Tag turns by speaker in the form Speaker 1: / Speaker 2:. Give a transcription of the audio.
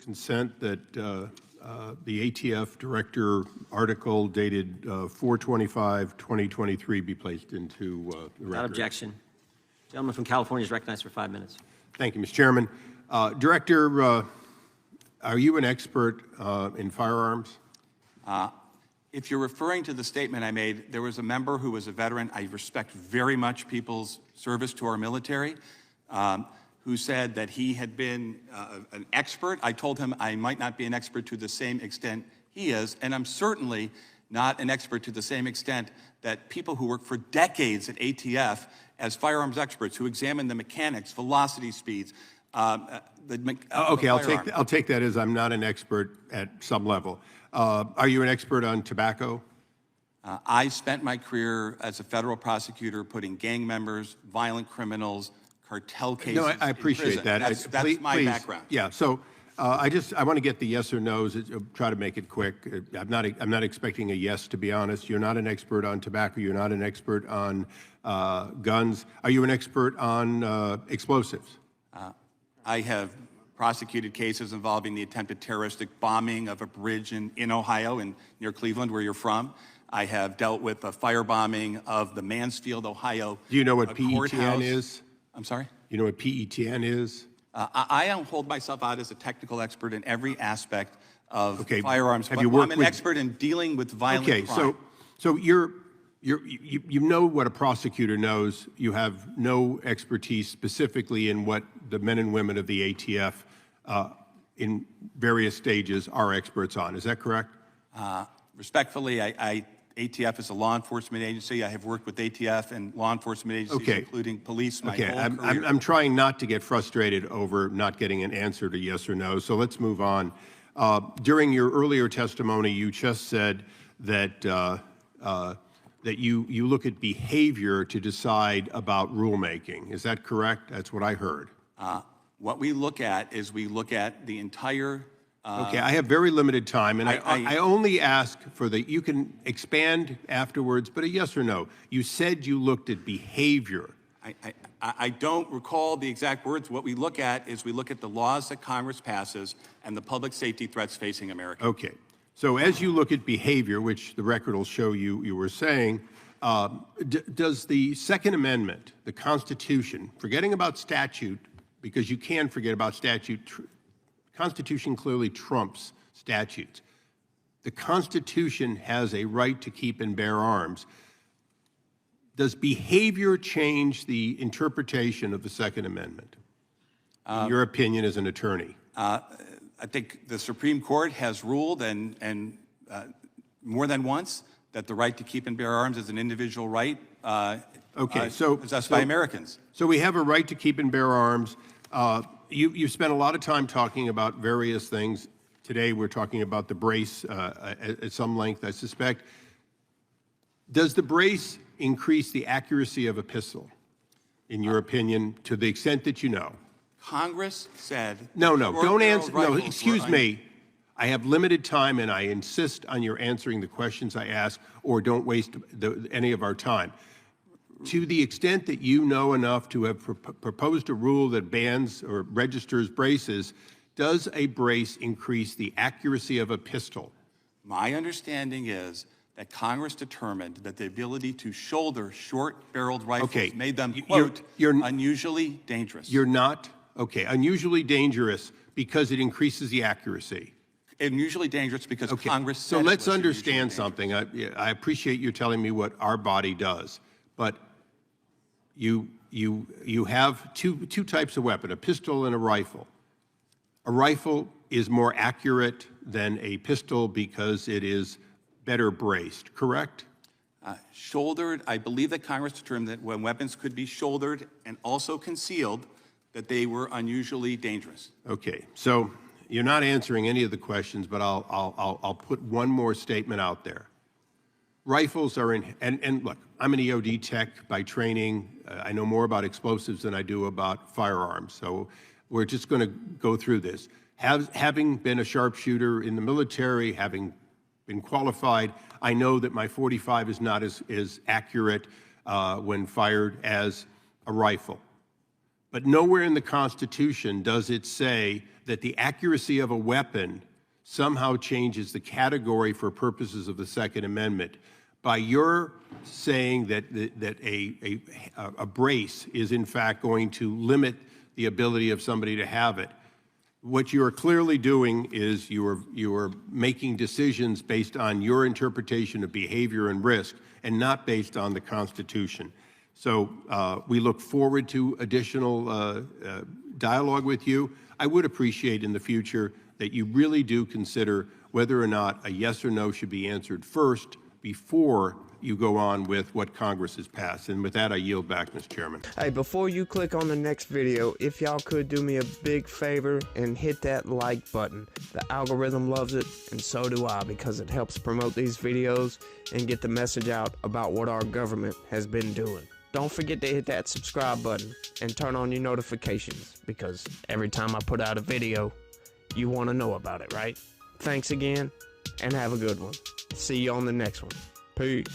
Speaker 1: Consent that the A.T.F. Director article dated 4/25/2023 be placed into the record.
Speaker 2: Without objection. Gentleman from California is recognized for 5 minutes.
Speaker 1: Thank you, Mr. Chairman. Director, are you an expert in firearms?
Speaker 3: If you're referring to the statement I made, there was a member who was a veteran. I respect very much people's service to our military, who said that he had been an expert. I told him I might not be an expert to the same extent he is, and I'm certainly not an expert to the same extent that people who work for decades at A.T.F. as firearms experts, who examine the mechanics, velocity speeds,
Speaker 1: okay, I'll take that as I'm not an expert at some level. Are you an expert on tobacco?
Speaker 3: I spent my career as a federal prosecutor putting gang members, violent criminals, cartel cases.
Speaker 1: No, I appreciate that.
Speaker 3: That's my background.
Speaker 1: Yeah. So I want to get the yes or no's. Try to make it quick. I'm not expecting a yes, to be honest. You're not an expert on tobacco. You're not an expert on guns. Are you an expert on explosives?
Speaker 3: I have prosecuted cases involving the attempted terroristic bombing of a bridge in Ohio, near Cleveland, where you're from. I have dealt with the firebombing of the Mansfield, Ohio.
Speaker 1: Do you know what PETN is?
Speaker 3: I'm sorry?
Speaker 1: You know what PETN is?
Speaker 3: I don't hold myself out as a technical expert in every aspect of firearms.
Speaker 1: Have you worked
Speaker 3: I'm an expert in dealing with violent crime.
Speaker 1: So you know what a prosecutor knows. You have no expertise specifically in what the men and women of the A.T.F. In various stages are experts on. Is that correct?
Speaker 3: Respectfully, A.T.F. is a law enforcement agency. I have worked with A.T.F. and law enforcement agencies, including police, my whole career.
Speaker 1: I'm trying not to get frustrated over not getting an answer to yes or no, so let's move on. During your earlier testimony, you just said that that you look at behavior to decide about rulemaking. Is that correct? That's what I heard.
Speaker 3: What we look at is we look at the entire...
Speaker 1: Okay, I have very limited time, and I only ask for you can expand afterwards, but a yes or no. You said you looked at behavior.
Speaker 3: I don't recall the exact words. What we look at is we look at the laws that Congress passes and the public safety threats facing America.
Speaker 1: Okay, so as you look at behavior, which the record will show you were saying, does the Second Amendment, the Constitution, forgetting about statute, because you can forget about statute, Constitution clearly trumps statutes. The Constitution has a right to keep and bear arms. Does behavior change the interpretation of the Second Amendment, in your opinion as an attorney?
Speaker 3: I think the Supreme Court has ruled, and more than once, that the right to keep and bear arms is an individual right possessed by Americans.
Speaker 1: So we have a right to keep and bear arms. You've spent a lot of time talking about various things. Today we're talking about the brace at some length, I suspect. Does the brace increase the accuracy of a pistol, in your opinion, to the extent that you know?
Speaker 3: Congress said...
Speaker 1: No, don't answer. No, excuse me. I have limited time, and I insist on your answering the questions I ask, or don't waste any of our time. To the extent that you know enough to have proposed a rule that bans or registers braces, does a brace increase the accuracy of a pistol?
Speaker 3: My understanding is that Congress determined that the ability to shoulder short-barreled rifles made them, quote, unusually dangerous.
Speaker 1: You're not? Okay, unusually dangerous because it increases the accuracy.
Speaker 3: Unusually dangerous because Congress said
Speaker 1: so let's understand something. I appreciate you telling me what our body does, but you have two types of weapon, a pistol and a rifle. A rifle is more accurate than a pistol because it is better braced, correct?
Speaker 3: Shouldered, I believe that Congress determined that when weapons could be shouldered and also concealed, that they were unusually dangerous.
Speaker 1: Okay, so you're not answering any of the questions, but I'll put one more statement out there. Rifles are in, and look, I'm an EOD tech by training. I know more about explosives than I do about firearms, so we're just going to go through this. Having been a sharpshooter in the military, having been qualified, I know that my .45 is not as accurate when fired as a rifle. But nowhere in the Constitution does it say that the accuracy of a weapon somehow changes the category for purposes of the Second Amendment. By your saying that a brace is in fact going to limit the ability of somebody to have it, what you are clearly doing is you are making decisions based on your interpretation of behavior and risk and not based on the Constitution. So we look forward to additional dialogue with you. I would appreciate in the future that you really do consider whether or not a yes or no should be answered first before you go on with what Congress has passed. And with that, I yield back, Mr. Chairman.
Speaker 4: Hey, before you click on the next video, if y'all could do me a big favor and hit that like button. The algorithm loves it, and so do I, because it helps promote these videos and get the message out about what our government has been doing. Don't forget to hit that subscribe button and turn on your notifications, because every time I put out a video, you want to know about it, right? Thanks again, and have a good one. See you on the next one. Peace.